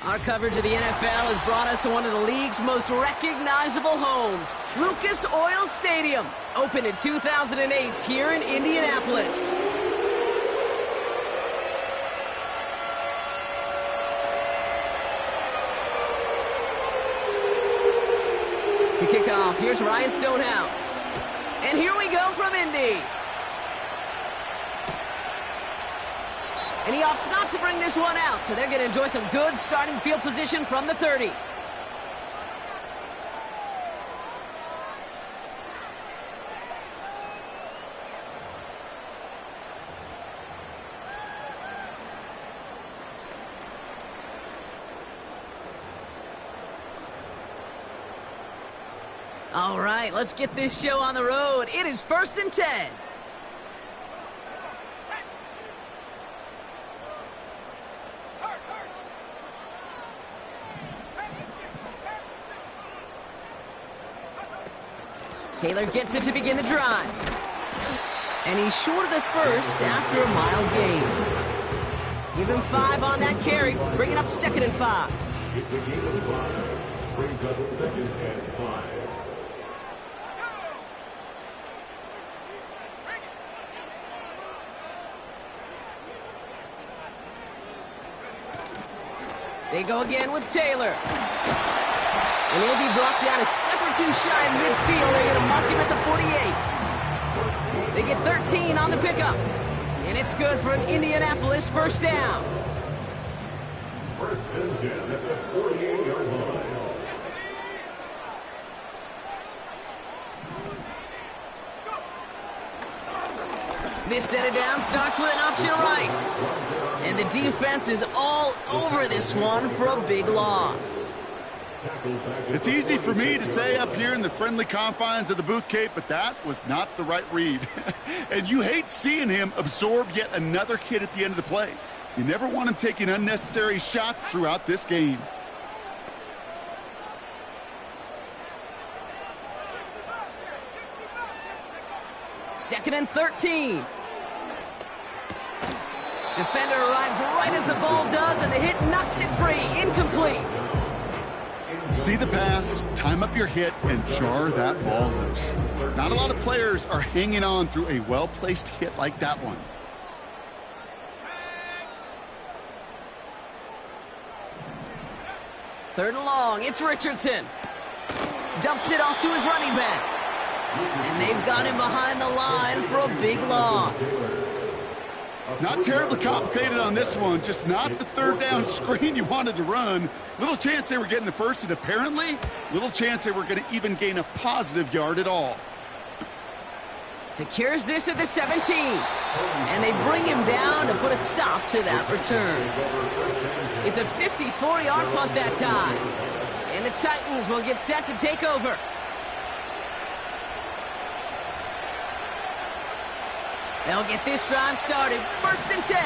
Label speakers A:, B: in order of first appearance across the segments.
A: Our coverage of the NFL has brought us to one of the league's most recognizable homes, Lucas Oil Stadium, opened in 2008 here in Indianapolis. To kick off, here's Ryan Stonehouse. And here we go from Indy. And he opts not to bring this one out, so they're going to enjoy some good starting field position from the 30. All right, let's get this show on the road. It is 1st and 10. Taylor gets it to begin the drive. And he's short of the first after a mile gain. Give him 5 on that carry. Bring it up 2nd and 5.
B: It's a game of 5. Brings up 2nd and 5.
A: They go again with Taylor. And he'll be brought down a step or 2 shy of midfield. They're going to mark him at the 48. They get 13 on the pickup. And it's good for an Indianapolis first down.
B: First and 10 at the 48-yard line.
A: This set it down starts with an option right. And the defense is all over this one for a big loss.
C: It's easy for me to say up here in the friendly confines of the Booth Cape, but that was not the right read. And you hate seeing him absorb yet another hit at the end of the play. You never want him taking unnecessary shots throughout this game.
A: Second and 13. Defender arrives right as the ball does, and the hit knocks it free. Incomplete.
C: See the pass, time up your hit, and jar that ball loose. Not a lot of players are hanging on through a well-placed hit like that one.
A: Third and long, it's Richardson. Dumps it off to his running back. And they've got him behind the line for a big loss.
C: Not terribly complicated on this one, just not the third down screen you wanted to run. Little chance they were getting the first, and apparently, little chance they were going to even gain a positive yard at all.
A: Secures this at the 17. And they bring him down to put a stop to that return. It's a 54-yard punt that time. And the Titans will get set to take over. They'll get this drive started. 1st and 10.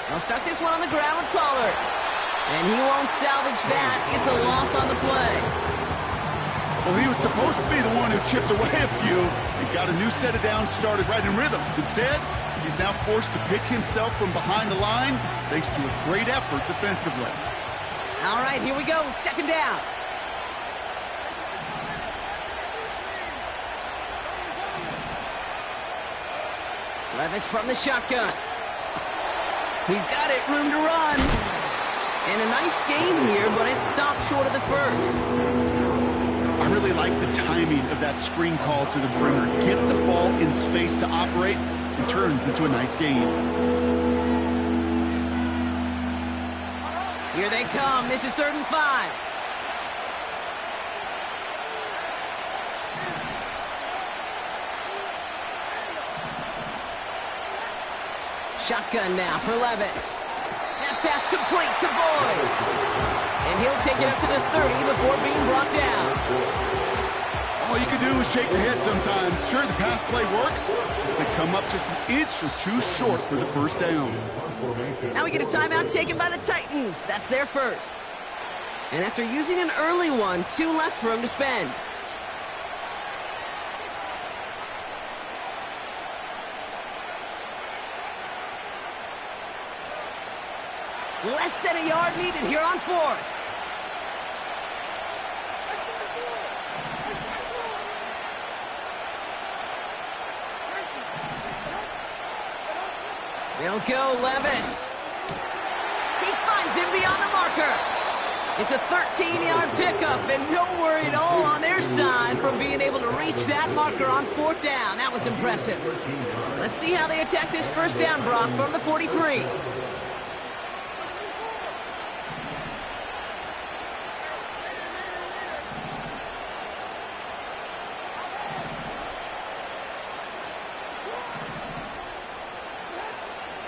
A: They'll start this one on the ground with Pollard. And he won't salvage that. It's a loss on the play.
C: Well, he was supposed to be the one who chipped away a few and got a new set of downs started right in rhythm. Instead, he's now forced to pick himself from behind the line thanks to a great effort defensively.
A: All right, here we go. 2nd down. Levis from the shotgun. He's got it, room to run. And a nice gain here, but it's stopped short of the first.
C: I really like the timing of that screen call to the perimeter. Get the ball in space to operate. It turns into a nice gain.
A: Here they come. This is 3rd and 5. Shotgun now for Levis. That pass complete to Boyd. And he'll take it up to the 30 before being brought down.
C: All you can do is shake your head sometimes. Sure, the pass play works. They come up just an inch or two short for the first down.
A: Now we get a timeout taken by the Titans. That's their first. And after using an early one, 2 left for him to spend. Less than a yard needed here on fourth. They'll go Levis. He finds him beyond the marker. It's a 13-yard pickup, and no worry at all on their side from being able to reach that marker on fourth down. That was impressive. Let's see how they attack this first down, Brock, from the 43.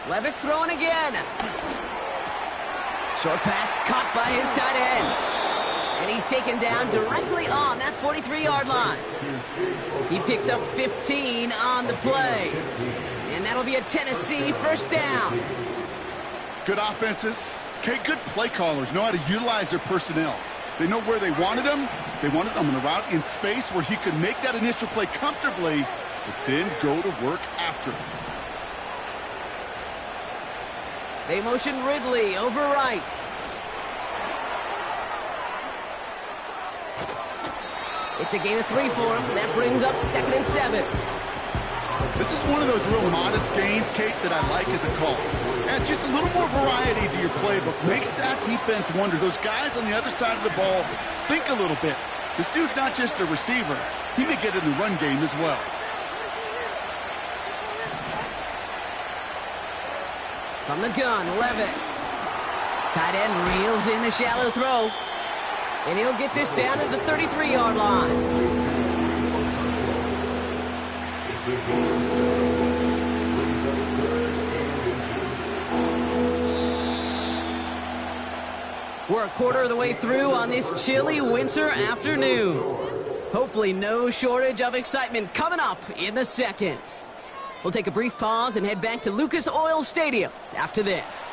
A: Levis throwing again. Short pass caught by his tight end. And he's taken down directly on that 43-yard line. He picks up 15 on the play. And that'll be a Tennessee first down.
C: Good offenses. Okay, good play callers know how to utilize their personnel. They know where they wanted him. They wanted him on a route in space where he could make that initial play comfortably, but then go to work after it.
A: They motion Ridley over right. It's a gain of 3 for him. That brings up 2nd and 7.
C: This is one of those real modest gains, Kate, that I like as a call. Adds just a little more variety to your playbook. Makes that defense wonder. Those guys on the other side of the ball think a little bit. This dude's not just a receiver. He may get in the run game as well.
A: From the gun, Levis. Tight end reels in the shallow throw. And he'll get this down to the 33-yard line. We're a quarter of the way through on this chilly winter afternoon. Hopefully no shortage of excitement coming up in the second. We'll take a brief pause and head back to Lucas Oil Stadium after this.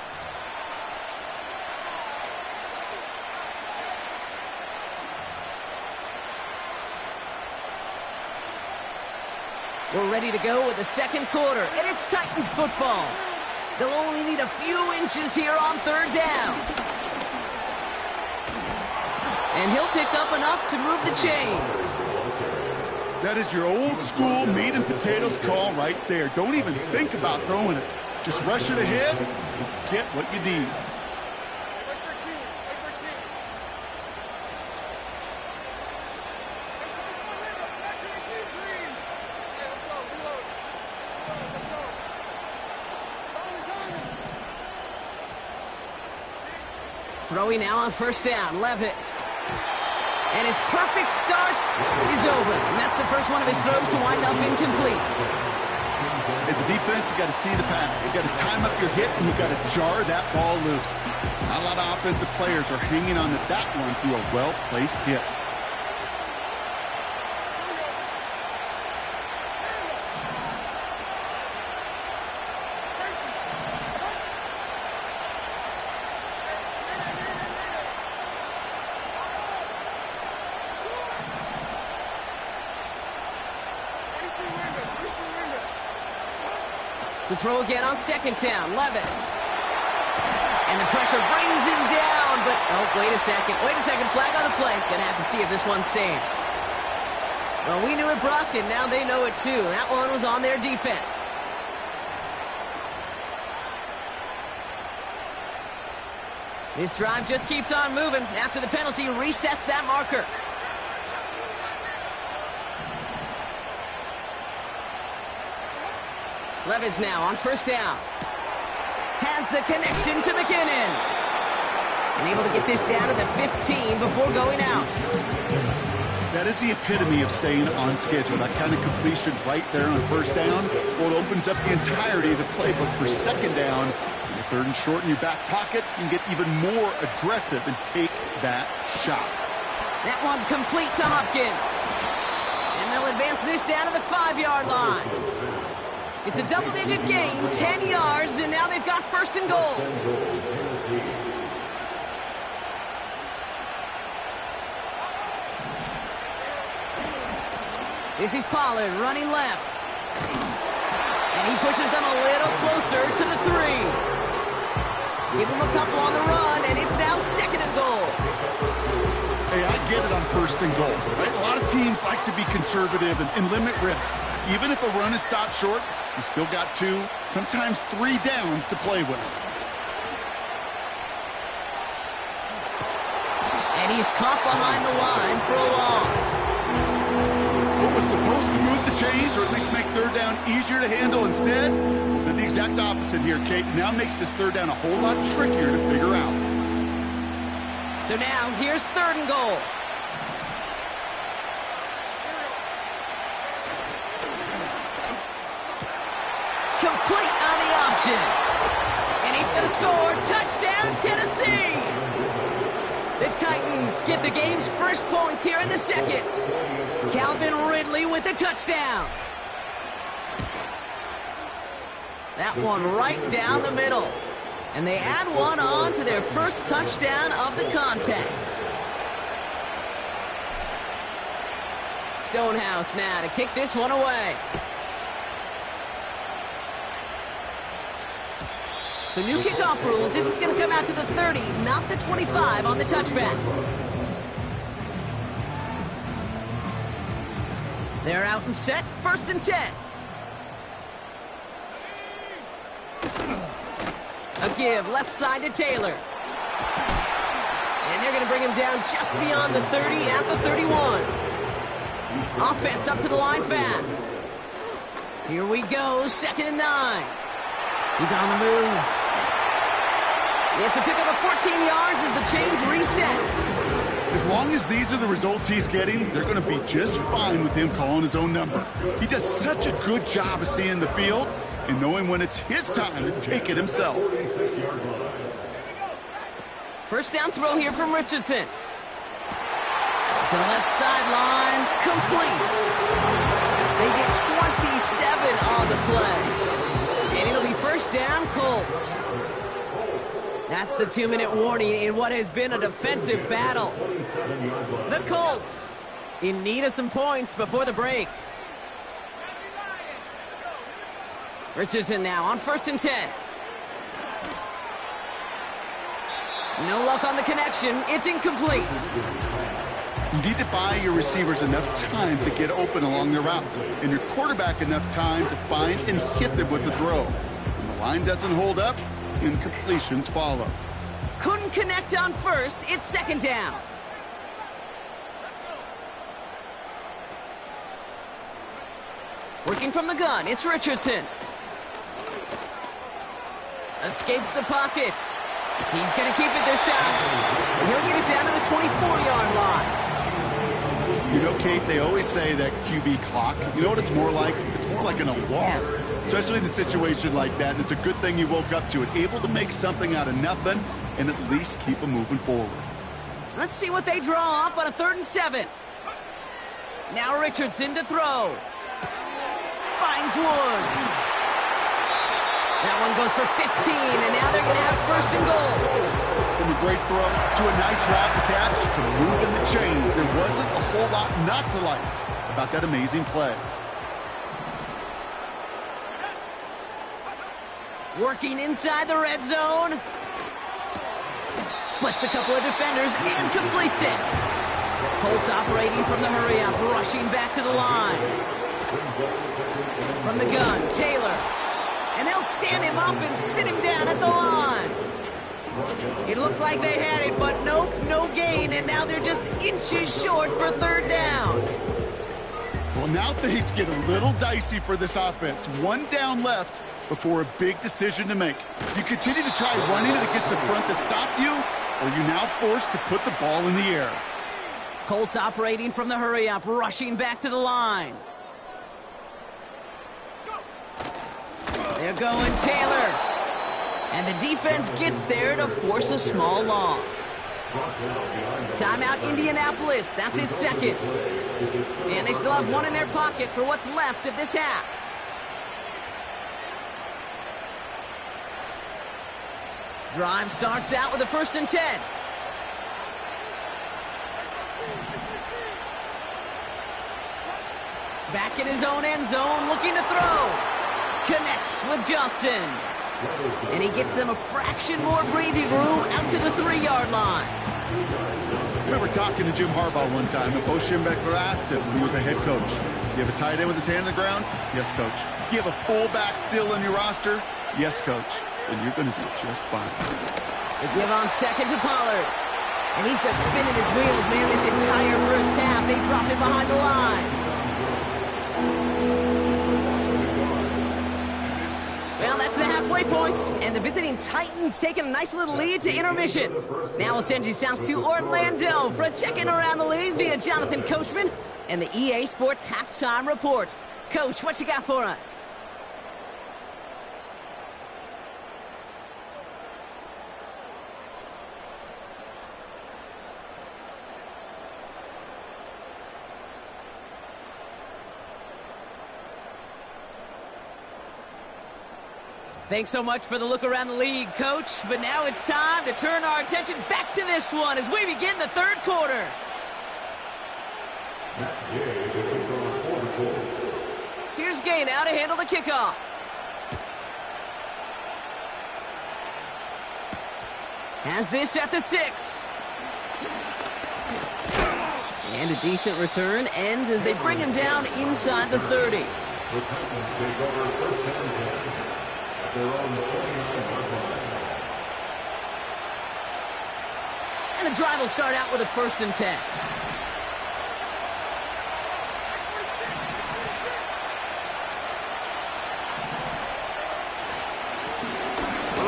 A: We're ready to go with the second quarter, and it's Titans football. They'll only need a few inches here on third down. And he'll pick up enough to move the chains.
C: That is your old school meat and potatoes call right there. Don't even think about throwing it. Just rush it ahead and get what you need.
A: Throwing now on first down, Levis. And his perfect start is over. And that's the first one of his throws to wind up incomplete.
C: As a defense, you got to see the pass. You got to time up your hit, and you got to jar that ball loose. Not a lot of offensive players are hanging on to that one through a well-placed hit.
A: To throw again on second down, Levis. And the pressure brings him down, but, oh, wait a second, flag on the play. Gonna have to see if this one stands. Well, we knew it, Brock, and now they know it too. That one was on their defense. This drive just keeps on moving. After the penalty, resets that marker. Levis now on first down. Has the connection to McKinnon. And able to get this down to the 15 before going out.
C: That is the epitome of staying on schedule. That kind of completion right there on first down. Well, it opens up the entirety of the playbook for second down. And third and short in your back pocket, you can get even more aggressive and take that shot.
A: That one complete to Hopkins. And they'll advance this down to the 5-yard line. It's a double-digit gain, 10 yards, and now they've got first and goal. This is Pollard running left. And he pushes them a little closer to the 3. Give him a couple on the run, and it's now 2nd and goal.
C: Hey, I get it on 1st and goal, right? A lot of teams like to be conservative and limit risk. Even if a run is stopped short, you still got 2, sometimes 3 downs to play with.
A: And he's caught behind the line for a loss.
C: What was supposed to move the chains, or at least make 3rd down easier to handle instead, did the exact opposite here, Kate. Now makes this 3rd down a whole lot trickier to figure out.
A: So now, here's 3rd and goal. Complete on the option. And he's going to score. Touchdown, Tennessee! The Titans get the game's first points here in the 2nd. Calvin Ridley with the touchdown. That one right down the middle. And they add one on to their first touchdown of the contest. Stonehouse now to kick this one away. So new kickoff rules. This is going to come out to the 30, not the 25 on the touchback. They're out and set. 1st and 10. A give left side to Taylor. And they're going to bring him down just beyond the 30 at the 31. Offense up to the line fast. Here we go, 2nd and 9. He's on the move. It's a pickup of 14 yards as the chains reset.
C: As long as these are the results he's getting, they're going to be just fine with him calling his own number. He does such a good job of seeing the field and knowing when it's his time to take it himself.
A: 1st down throw here from Richardson. To the left sideline, complete. They get 27 on the play. And it'll be 1st down, Colts. That's the 2-minute warning in what has been a defensive battle. The Colts in need of some points before the break. Richardson now on 1st and 10. No luck on the connection. It's incomplete.
C: You need to buy your receivers enough time to get open along their route, and your quarterback enough time to find and hit them with the throw. When the line doesn't hold up, incompletions follow.
A: Couldn't connect on 1st. It's 2nd down. Working from the gun, it's Richardson. Escapes the pocket. He's going to keep it this time. And he'll get it down to the 24-yard line.
C: You know, Kate, they always say that QB clock, you know what it's more like? It's more like an alarm, especially in a situation like that. And it's a good thing you woke up to it, able to make something out of nothing and at least keep them moving forward.
A: Let's see what they draw up on a 3rd and 7. Now Richardson to throw. Finds one. That one goes for 15, and now they're going to have 1st and goal.
C: From a great throw to a nice route and catch to moving the chains, there wasn't a whole lot not to like about that amazing play.
A: Working inside the red zone. Splits a couple of defenders and completes it. Colts operating from the hurry-up, rushing back to the line. From the gun, Taylor. And they'll stand him up and sit him down at the line. It looked like they had it, but nope, no gain, and now they're just inches short for 3rd down.
C: Well, now things get a little dicey for this offense. 1 down left before a big decision to make. You continue to try running it against the front that stopped you, or you're now forced to put the ball in the air.
A: Colts operating from the hurry-up, rushing back to the line. They're going Taylor. And the defense gets there to force a small loss. Timeout Indianapolis. That's its 2nd. And they still have one in their pocket for what's left of this half. Drive starts out with a 1st and 10. Back in his own end zone, looking to throw. Connects with Johnson. And he gets them a fraction more breathing room out to the 3-yard line.
C: I remember talking to Jim Harbaugh one time, and Bo Schembechler asked him when he was a head coach, you have a tight end with his hand on the ground? Yes, coach. You have a fullback still on your roster? Yes, coach. And you're going to do just fine.
A: They give on second to Pollard. And he's just spinning his wheels, man, this entire first half. They drop him behind the line. Well, that's the halfway point, and the visiting Titans taking a nice little lead to intermission. Now we'll send you south to Orlando for a check-in around the league via Jonathan Coachman and the EA Sports Halftime Report. Coach, what you got for us? Thanks so much for the look around the league, Coach. But now it's time to turn our attention back to this one as we begin the third quarter. Here's Gay now to handle the kickoff. Has this at the 6. And a decent return ends as they bring him down inside the 30. And the drive will start out with a 1st and 10.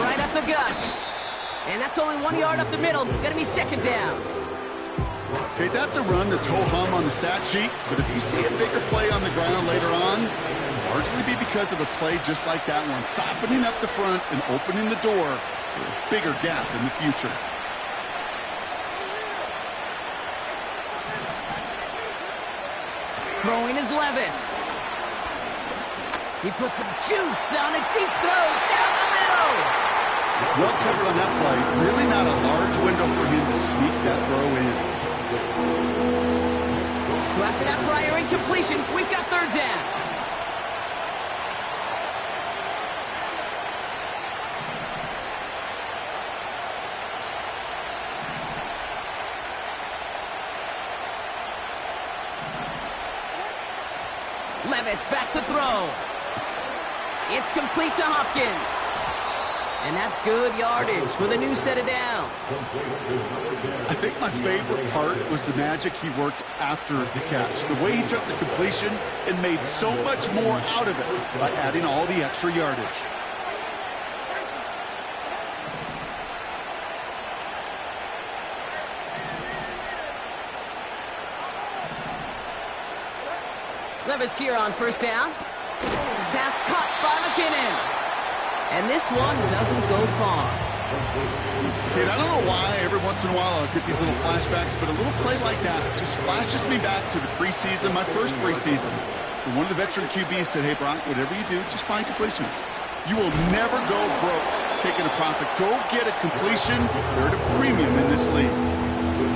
A: Right up the gut. And that's only 1 yard up the middle. Gonna be 2nd down.
C: Okay, that's a run that's ho-hum on the stat sheet, but if you see a bigger play on the ground later on, it'll largely be because of a play just like that one, softening up the front and opening the door for a bigger gap in the future.
A: Throwing is Levis. He puts some juice on a deep throw down the middle.
C: Well covered on that play. Really not a large window for him to sneak that throw in.
A: So after that prior incompletion, we've got 3rd down. Levis back to throw. It's complete to Hopkins. And that's good yardage with a new set of downs.
C: I think my favorite part was the magic he worked after the catch. The way he took the completion and made so much more out of it by adding all the extra yardage.
A: Levis here on 1st down. Pass caught by McKinnon. And this one doesn't go far.
C: Kid, I don't know why every once in a while I'll get these little flashbacks, but a little play like that just flashes me back to the preseason, my first preseason. And one of the veteran QBs said, hey, Brock, whatever you do, just find completions. You will never go broke taking a profit. Go get a completion. They're at a premium in this league.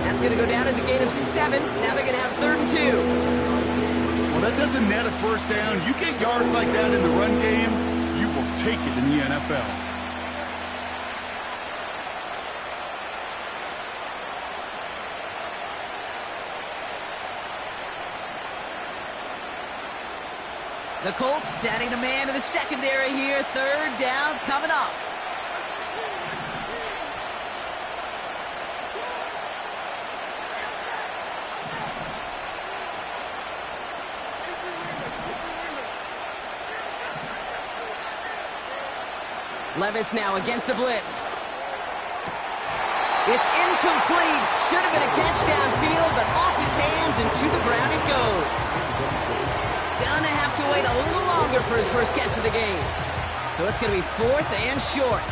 A: That's going to go down as a gain of 7. Now they're going to have 3rd and 2.
C: Well, that doesn't net a 1st down. You get yards like that in the run game, you will take it in the NFL.
A: The Colts adding a man to the secondary here. 3rd down coming up. Levis now against the blitz. It's incomplete. Should have been a catch downfield, but off his hands and to the ground it goes. Gonna have to wait a little longer for his first catch of the game. So it's gonna be 4th and short.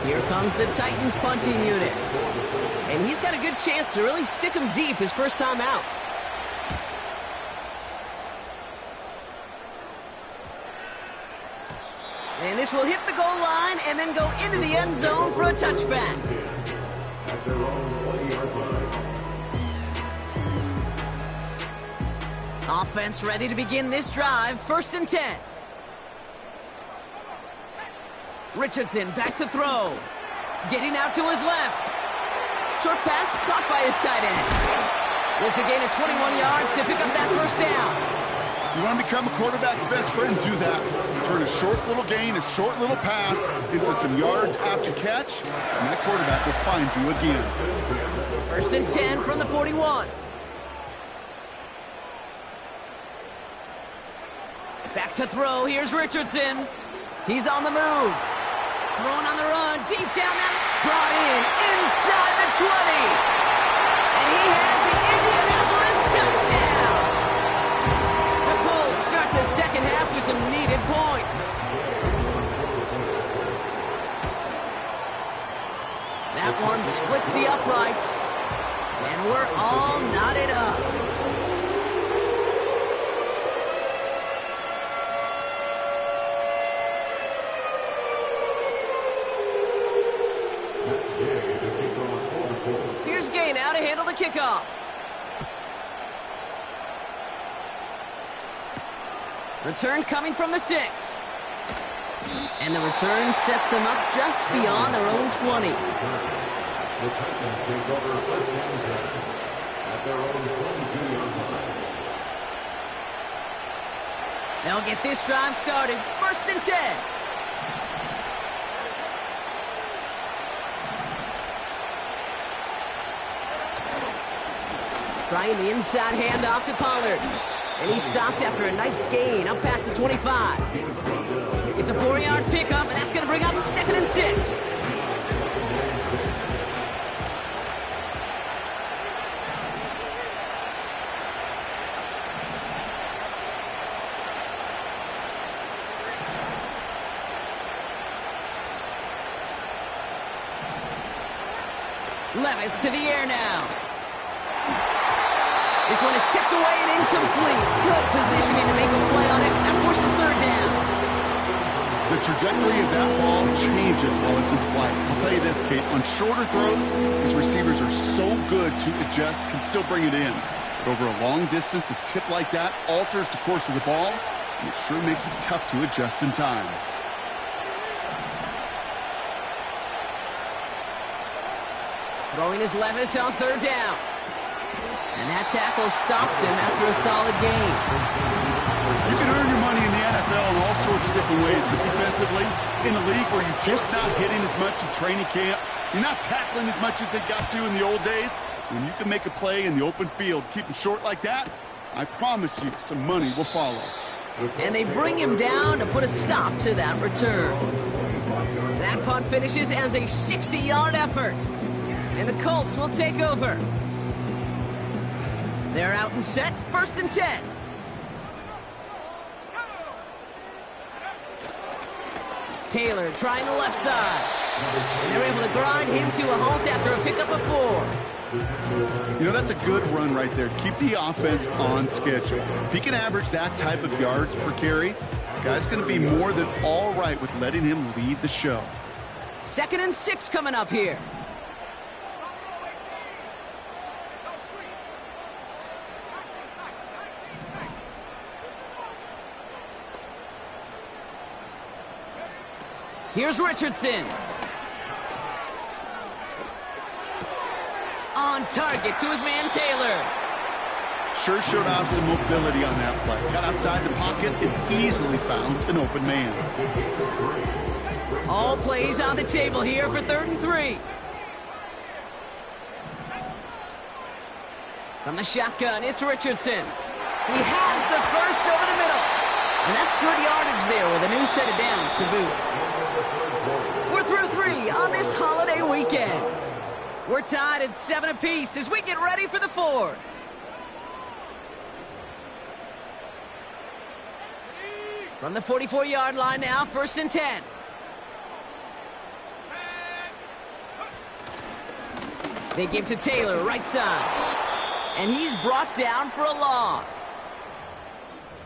A: Here comes the Titans punting unit. And he's got a good chance to really stick him deep his first time out. And this will hit the goal line and then go into the end zone for a touchback. Offense ready to begin this drive. 1st and 10. Richardson back to throw. Getting out to his left. Short pass caught by his tight end. It's a gain of 21 yards to pick up that 1st down.
C: You want to become a quarterback's best friend, do that. Turn a short little gain, a short little pass into some yards after catch, and that quarterback will find you again.
A: 1st and 10 from the 41. Back to throw. Here's Richardson. He's on the move. Throwing on the run. Deep down that. Brought in. Inside the 20. And he has the Indianapolis touchdown. The Colts start the 2nd half with some needed points. That one splits the uprights. And we're all knotted up. Here's Gay now to handle the kickoff. Return coming from the 6. And the return sets them up just beyond their own 20.
B: The Titans take over 1st and 10 at their own 22-yard line.
A: They'll get this drive started. 1st and 10. Trying the inside handoff to Pollard. And he stopped after a nice gain up past the 25. It's a 4-yard pickup, and that's going to bring up 2nd and 6. Levis to the air now. This one is tipped away and incomplete. Good positioning to make a play on it. That forces 3rd down.
C: The trajectory of that ball changes while it's in flight. I'll tell you this, Kate, on shorter throws, these receivers are so good to adjust, can still bring it in. But over a long distance, a tip like that alters the course of the ball, and it sure makes it tough to adjust in time.
A: Throwing his Levis on 3rd down. And that tackle stops him after a solid gain.
C: You can earn your money in the NFL in all sorts of different ways, but defensively, in a league where you're just not hitting as much in training camp, you're not tackling as much as they got to in the old days, when you can make a play in the open field, keep them short like that, I promise you some money will follow.
A: And they bring him down to put a stop to that return. That punt finishes as a 60-yard effort. And the Colts will take over. They're out and set. 1st and 10. Taylor trying the left side. And they're able to grind him to a halt after a pickup of 4.
C: You know, that's a good run right there to keep the offense on schedule. If he can average that type of yards per carry, this guy's going to be more than all right with letting him lead the show.
A: 2nd and 6 coming up here. Here's Richardson. On target to his man Taylor.
C: Sure showed off some mobility on that play. Got outside the pocket and easily found an open man.
A: All plays on the table here for 3rd and 3. From the shotgun, it's Richardson. He has the first over the middle. And that's good yardage there with a new set of downs to boot. We're through 3 on this holiday weekend. We're tied at 7 apiece as we get ready for the 4th. From the 44-yard line now, 1st and 10. They give to Taylor, right side. And he's brought down for a loss.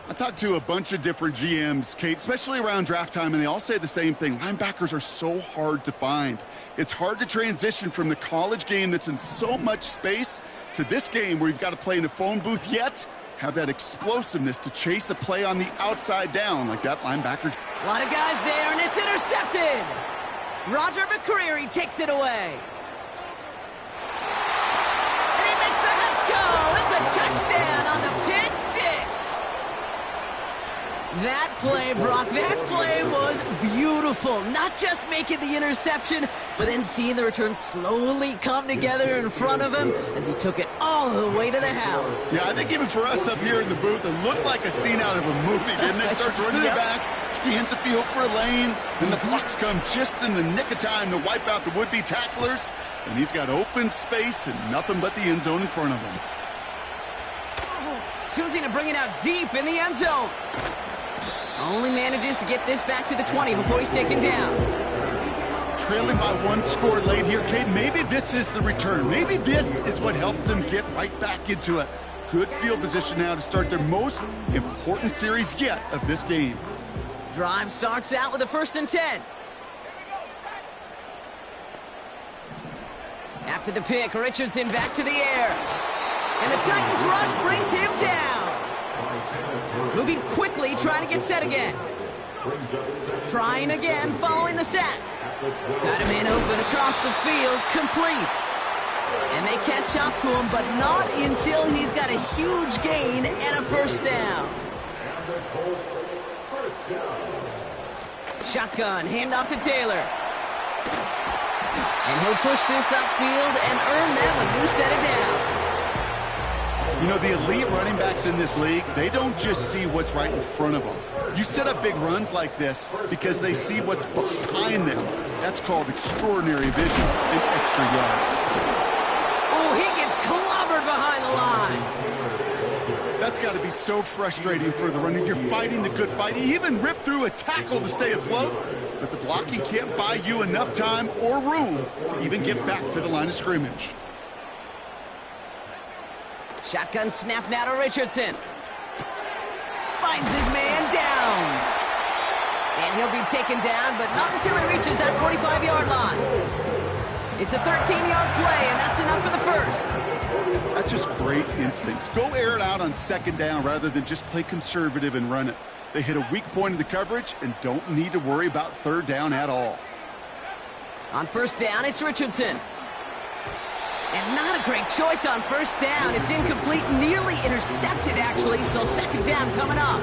C: I talked to a bunch of different GMs, Kate, especially around draft time, and they all say the same thing. Linebackers are so hard to find. It's hard to transition from the college game that's in so much space to this game where you've got to play in a phone booth, yet have that explosiveness to chase a play on the outside down like that linebacker.
A: A lot of guys there, and it's intercepted. Roger McCreary takes it away. And he makes the Hats go. It's a touchdown on the pick six. That play, Brock, that play was beautiful. Not just making the interception, but then seeing the return slowly come together in front of him as he took it all the way to the house.
C: Yeah, I think even for us up here in the booth, it looked like a scene out of a movie, didn't it? Starts running it back, scans the field for a lane, and the blocks come just in the nick of time to wipe out the would-be tacklers, and he's got open space and nothing but the end zone in front of him.
A: Choosing to bring it out deep in the end zone. Only manages to get this back to the 20 before he's taken down.
C: Trailing by one score late here, Kate. Maybe this is the return. Maybe this is what helps them get right back into a good field position now to start their most important series yet of this game.
A: Drive starts out with a 1st and 10. After the pick, Richardson back to the air. And the Titans rush brings him down. Moving quickly, trying to get set again. Trying again, following the sack. Got him in open across the field, complete. And they catch up to him, but not until he's got a huge gain and a 1st down. Shotgun, handoff to Taylor. And he'll push this upfield and earn them a new set of downs.
C: You know, the elite running backs in this league, they don't just see what's right in front of them. You set up big runs like this because they see what's behind them. That's called extraordinary vision and extra yards.
A: Oh, he gets clobbered behind the line.
C: That's got to be so frustrating for the runner. You're fighting the good fight. He even ripped through a tackle to stay afloat, but the blocking can't buy you enough time or room to even get back to the line of scrimmage.
A: Shotgun snap now to Richardson. Finds his man, Downs. And he'll be taken down, but not until he reaches that 45-yard line. It's a 13-yard play, and that's enough for the 1st.
C: That's just great instincts. Go air it out on 2nd down rather than just play conservative and run it. They hit a weak point in the coverage and don't need to worry about 3rd down at all.
A: On 1st down, it's Richardson. And not a great choice on 1st down. It's incomplete, nearly intercepted, actually, so 2nd down coming up.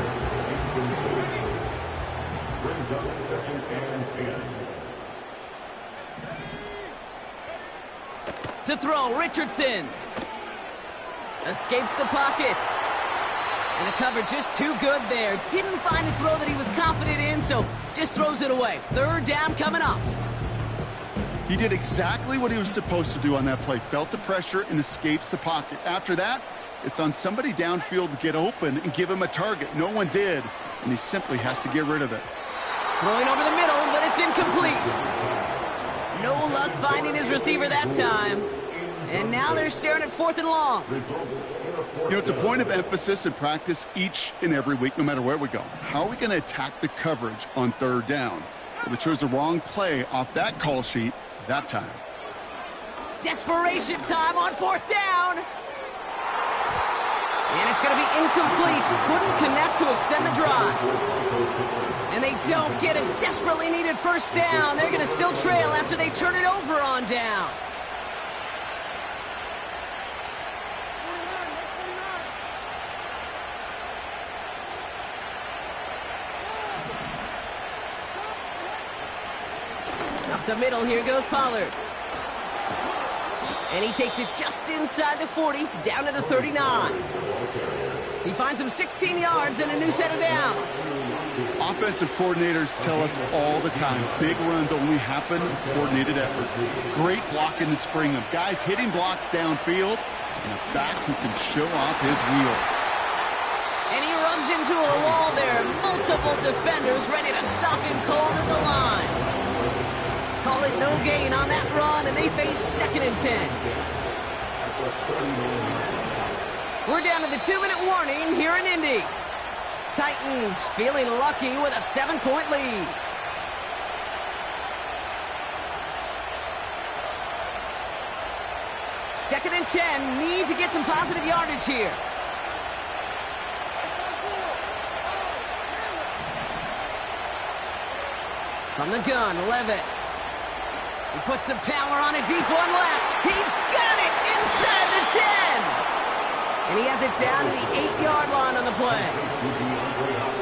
B: Brings up 2nd and 10.
A: To throw, Richardson. Escapes the pocket. And the cover just too good there. Didn't find a throw that he was confident in, so just throws it away. 3rd down coming up.
C: He did exactly what he was supposed to do on that play. Felt the pressure and escapes the pocket. After that, it's on somebody downfield to get open and give him a target. No one did, and he simply has to get rid of it.
A: Throwing over the middle, but it's incomplete. No luck finding his receiver that time. And now they're staring at 4th and long.
C: You know, it's a point of emphasis in practice each and every week, no matter where we go. How are we going to attack the coverage on 3rd down? Well, they chose the wrong play off that call sheet that time.
A: Desperation time on 4th down. And it's going to be incomplete. Couldn't connect to extend the drive. And they don't get a desperately needed 1st down. They're going to still trail after they turn it over on downs. Up the middle, here goes Pollard. And he takes it just inside the 40, down to the 39. He finds him 16 yards and a new set of downs.
C: Offensive coordinators tell us all the time, big runs only happen with coordinated efforts. Great blocking to spring them. Guys hitting blocks downfield, and a back who can show off his wheels.
A: And he runs into a wall there. Multiple defenders ready to stop him cold at the line. Call it no gain on that run, and they face 2nd and 10. We're down to the 2-minute warning here in Indy. Titans feeling lucky with a 7-point lead. Second and 10, need to get some positive yardage here. From the gun, Levis. He puts some power on a deep one left. He's got it inside the 10. And he has it down to the 8-yard line on the play.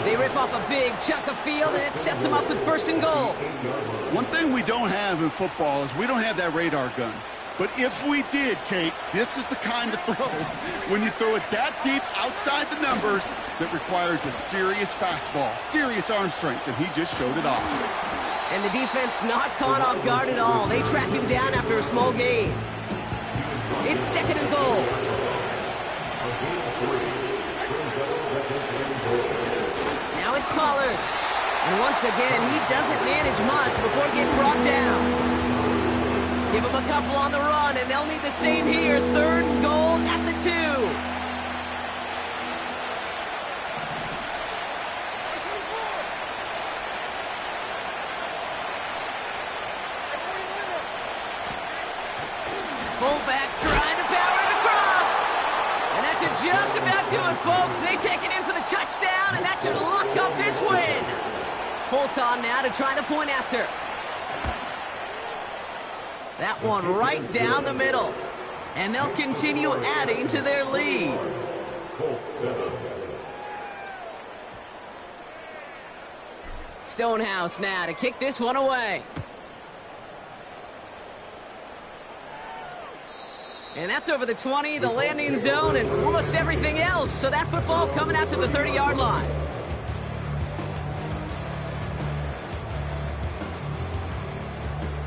A: They rip off a big chunk of field, and it sets them up with 1st and goal.
C: One thing we don't have in football is we don't have that radar gun. But if we did, Kate, this is the kind of throw, when you throw it that deep outside the numbers, that requires a serious fastball, serious arm strength, and he just showed it off.
A: And the defense not caught off guard at all. They track him down after a small gain. It's 2nd and goal. Now it's Pollard. And once again, he doesn't manage much before getting brought down. Give him a couple on the run, and they'll need the same here. 3rd and goal at the 2. Fullback trying to power it across. And that should just about do it, folks. They take it in for the touchdown, and that should lock up this win. Folk on now to try the point after. That one right down the middle. And they'll continue adding to their lead. Stonehouse now to kick this one away. And that's over the 20, the landing zone, and almost everything else. So that football coming out to the 30-yard line.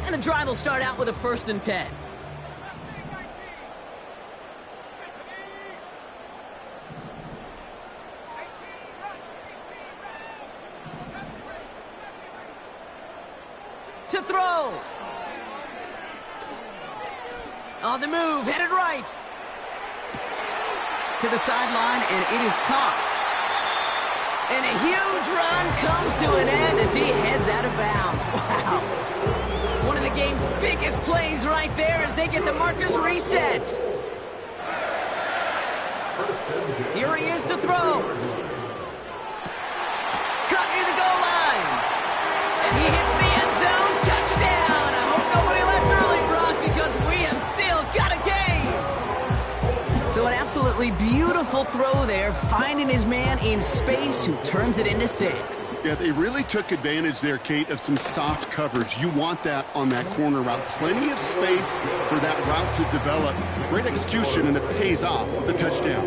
A: And the drive will start out with a 1st and 10. To throw. On the move, headed right. To the sideline, and it is caught. And a huge run comes to an end as he heads out of bounds. Wow. One of the game's biggest plays right there as they get the markers reset. Here he is to throw. Cut near the goal line. And he hits the end zone. Touchdown. I hope nobody left early, Brock, because we have still got a game. So an absolutely beautiful throw there, finding his man in space who turns it into 6.
C: Yeah, they really took advantage there, Kate, of some soft coverage. You want that on that corner route. Plenty of space for that route to develop. Great execution, and it pays off with the touchdown.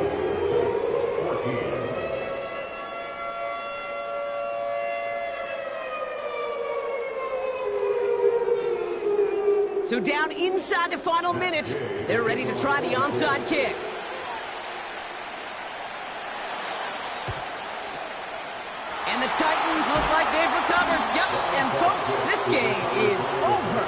A: So down inside the final minute, they're ready to try the onside kick. And the Titans look like they've recovered. Yep, and folks, this game is over.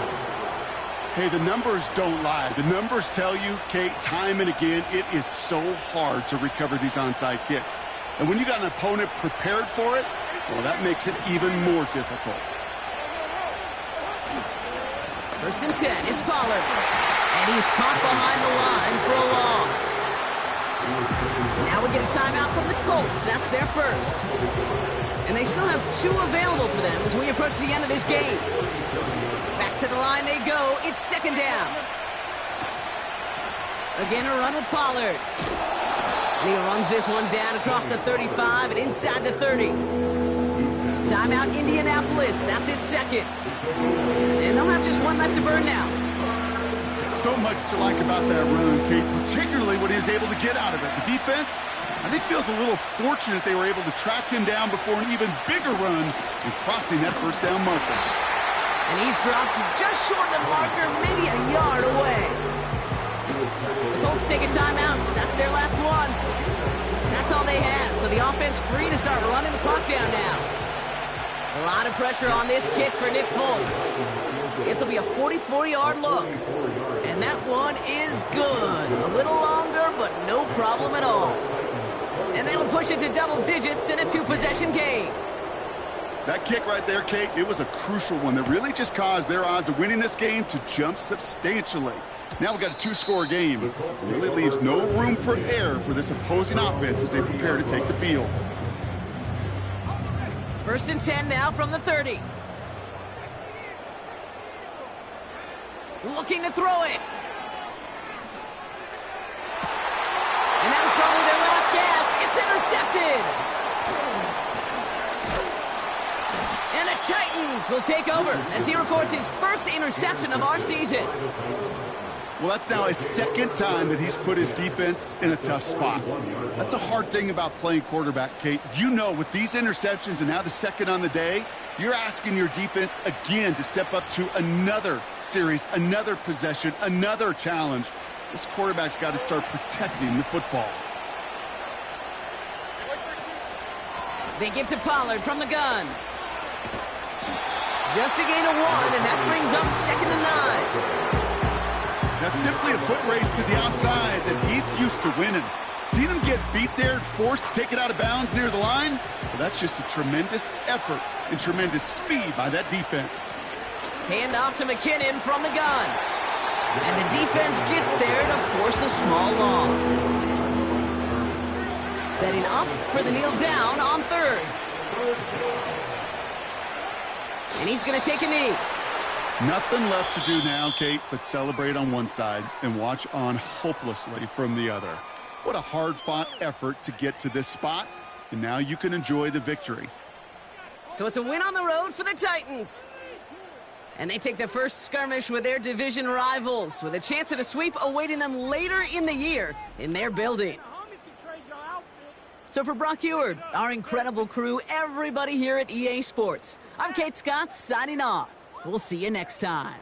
C: Hey, the numbers don't lie. The numbers tell you, Kate, time and again, it is so hard to recover these onside kicks. And when you got an opponent prepared for it, well, that makes it even more difficult.
A: 1st and 10, it's Pollard. And he's caught behind the line for a loss. Now we get a timeout from the Colts. That's their first. And they still have 2 available for them as we approach the end of this game. Back to the line they go. It's 2nd down. Again, a run with Pollard. And he runs this one down across the 35 and inside the 30. Timeout Indianapolis. That's its 2nd. And they'll have just one left to burn now.
C: So much to like about that run, Kate, particularly what he was able to get out of it. The defense, I think, feels a little fortunate they were able to track him down before an even bigger run and crossing that 1st down marker.
A: And he's dropped just short of the marker, maybe a yard away. The Colts take a timeout. That's their last one. That's all they had. So the offense free to start running the clock down now. A lot of pressure on this kick for Nick Folk. This will be a 44-yard look. And that one is good. A little longer, but no problem at all. And that'll push it to double digits in a 2-possession game.
C: That kick right there, Kate, it was a crucial one that really just caused their odds of winning this game to jump substantially. Now we've got a 2-score game. It really leaves no room for error for this opposing offense as they prepare to take the field.
A: 1st and 10 now from the 30. looking to throw it. And that was probably their last gasp. It's intercepted. And the Titans will take over as he records his first interception of our season.
C: Well, that's now his second time that he's put his defense in a tough spot. That's a hard thing about playing quarterback, Kate. You know, with these interceptions and now the second on the day, you're asking your defense again to step up to another series, another possession, another challenge. This quarterback's got to start protecting the football.
A: They give to Pollard from the gun. Just a gain of 1, and that brings up 2nd and 9.
C: That's simply a foot race to the outside that he's used to winning. Seen him get beat there and forced to take it out of bounds near the line? Well, that's just a tremendous effort and tremendous speed by that defense.
A: Hand off to McKinnon from the gun. And the defense gets there to force a small loss. Setting up for the kneel down on 3rd. And he's going to take a knee.
C: Nothing left to do now, Kate, but celebrate on one side and watch on hopelessly from the other. What a hard-fought effort to get to this spot, and now you can enjoy the victory.
A: So it's a win on the road for the Titans. And they take the first skirmish with their division rivals, with a chance at a sweep awaiting them later in the year in their building. So for Brock Eward, our incredible crew, everybody here at EA Sports, I'm Kate Scott signing off. We'll see you next time.